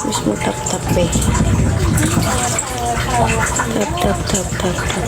Terus mo tap-tap eh. Tap.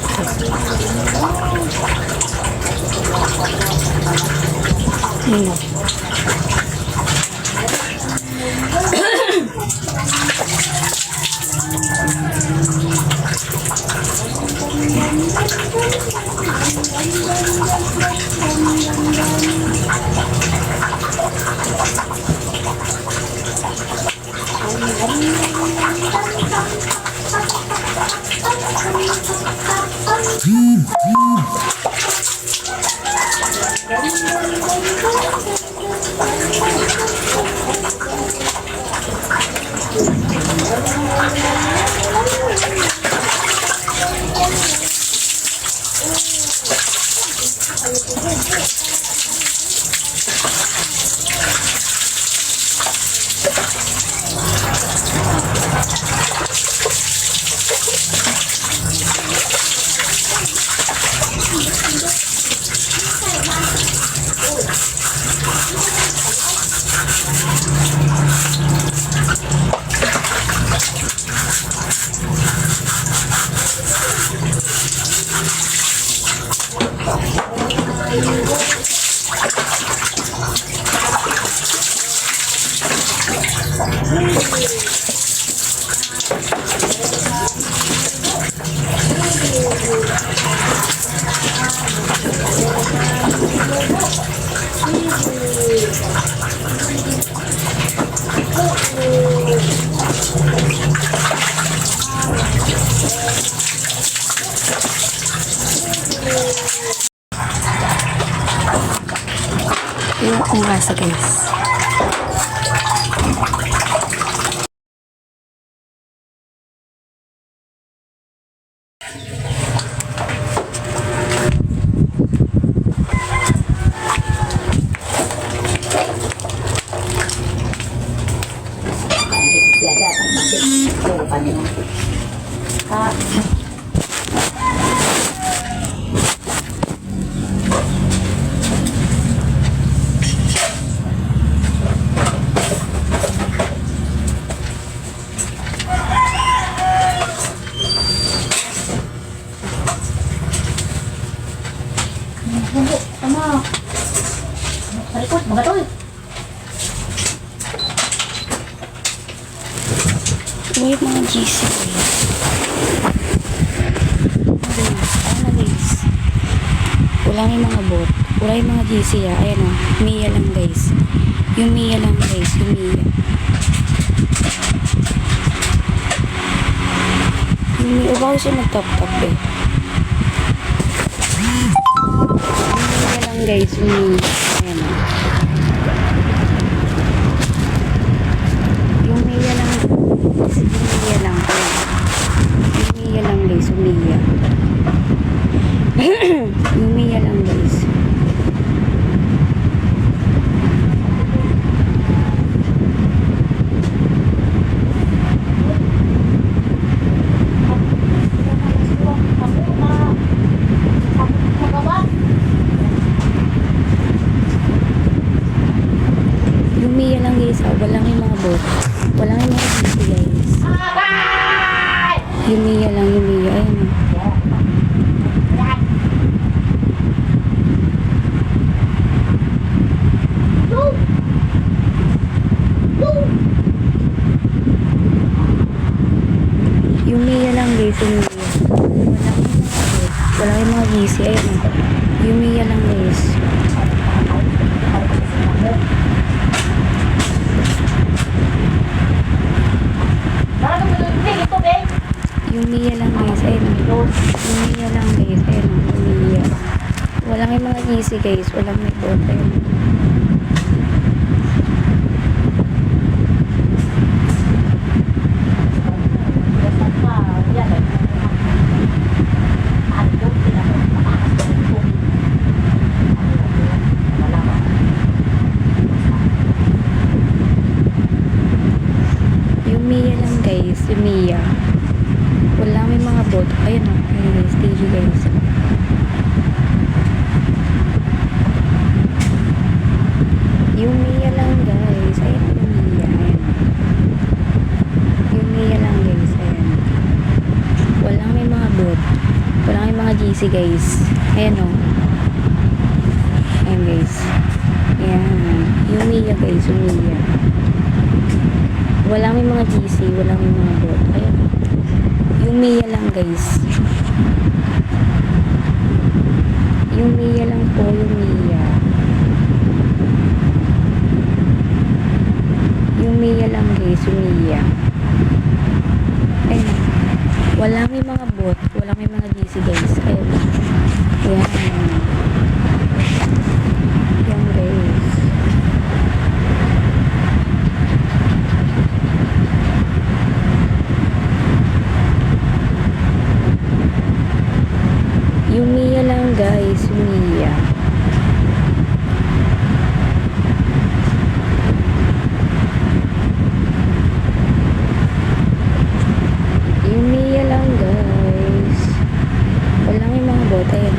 Yung akong lasa guys. Tama. Parikot, magatoy. Wait mga GC. Guys. Wala yung mga bot. Wala yung mga GC ya. Ayan o. Mia lang guys. Yung Mia lang guys. Yung Mia. Yung Mia. O bakit siya nag-top-top eh? Guys, yung ayan o. Yung Mia lang. Sige, Mia lang. Yung Mia lang guys, yung Mia. Yung Mia lang guys. Walang yung mga bot. Walang yung mga GC guys. Yung Mia lang, yung Mia. Ayun o. guys, yung Mia. Wala yung mga GC. Ayan o. Yung Mia lang guys. Parang tumulong ito, babe. Yung Mia lang guys. Ayan o. Yung Mia lang guys. Ayan o. Yung Mia. Walang yung mga GC guys. Walang may bot. Ayan o. Yung Mia lang guys. Yung Mia. Wala may mga bot. Ayan o. Ayan guys. TG guys. Yung Mia lang guys. Ayan yung Mia. Ayan. Yung Mia lang guys. Ayan. Walang may mga bot. Walang may mga GC guys. Ayan o. Ayan guys. Ayan. Yung Mia guys. Yung Mia. Walang may mga GC. Walang may mga bot. Ayan. Yung Mia lang guys. Yung Mia lang po. Yung Mia. Yung Mia lang guys, yung Mia. Ayun. Wala may mga bot. Wala may mga GC guys. Ayun. Ayan. Yan guys. Yung Mia lang guys, yung Mia. Yung Mia lang guys. Wala may mga bot. Ayan.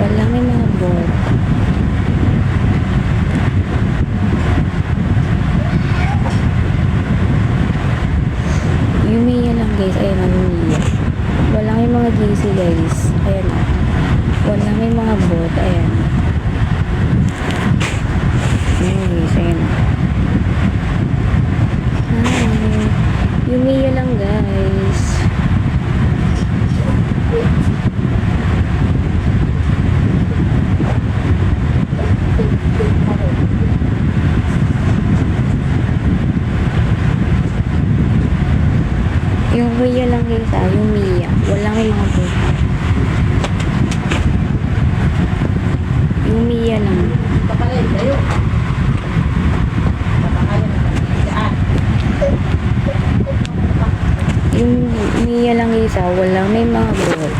Wala may mga bot. Yung Mia lang guys. Ayan ang Mia. Wala may mga GC guys. Ayan. Wala may mga bot. Ayan. Ayan guys. Ayan. Hi. Yung Mia lang guys. Yung Mia lang guys yung Mia. Wala may mga bot. Yung Mia lang. Kapalay, tayo. Yung Mia lang guys wala may mga bot.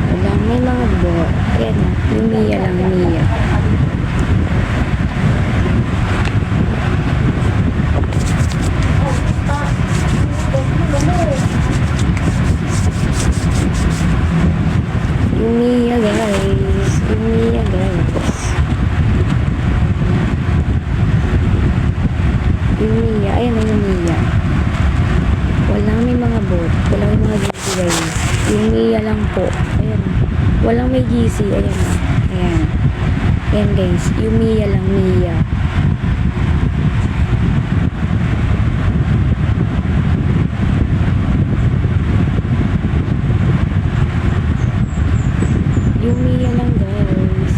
Wala may mga bot. Ayan yung Mia lang, Mia. Yung Mia guys. Yung Mia guys. Yung Mia. Ayan na yung Mia. Walang may mga bot. Walang may mga GC guys. Yung Mia lang po. Ayan. Walang may GC. Ayan. Ayan. Ayan guys. Yung Mia lang. Mia. Yung Mia lang guys.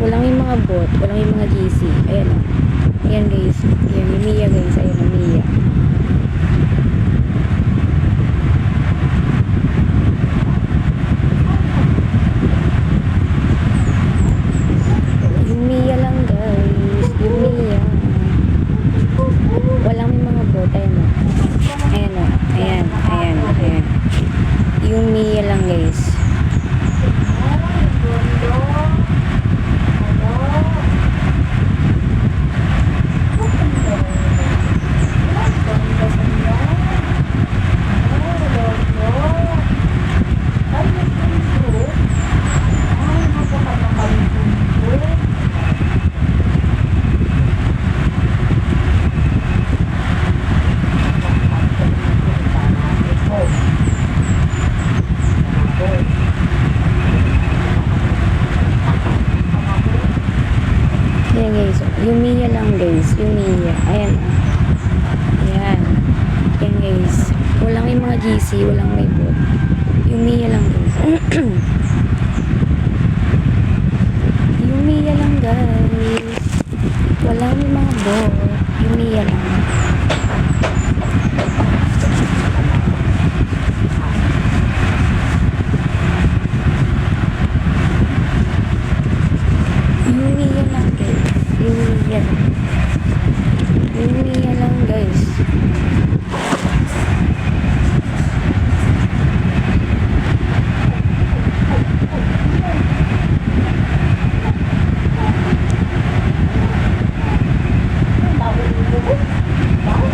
Walang yung mga bot. Walang yung mga GC. Ayan o. GC, walang may bot. Yung Mia lang guys. Yung Mia lang guys. Walang may mga bot. Yung Mia lang. Yung Mia lang guys. Yung Mia. Yung Mia lang guys.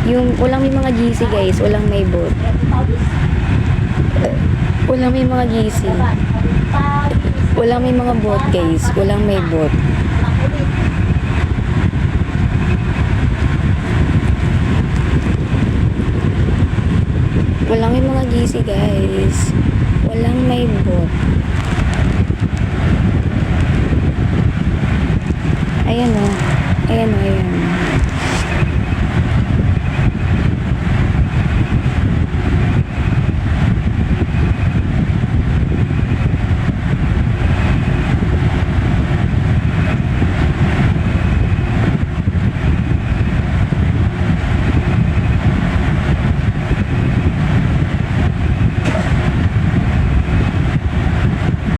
Yung walang may mga GC guys, walang may bot. Walang may mga GC. Walang may mga bot guys, walang may bot. Walang may mga GC guys. Walang may bot. Ayan o. Ayan o, ayan.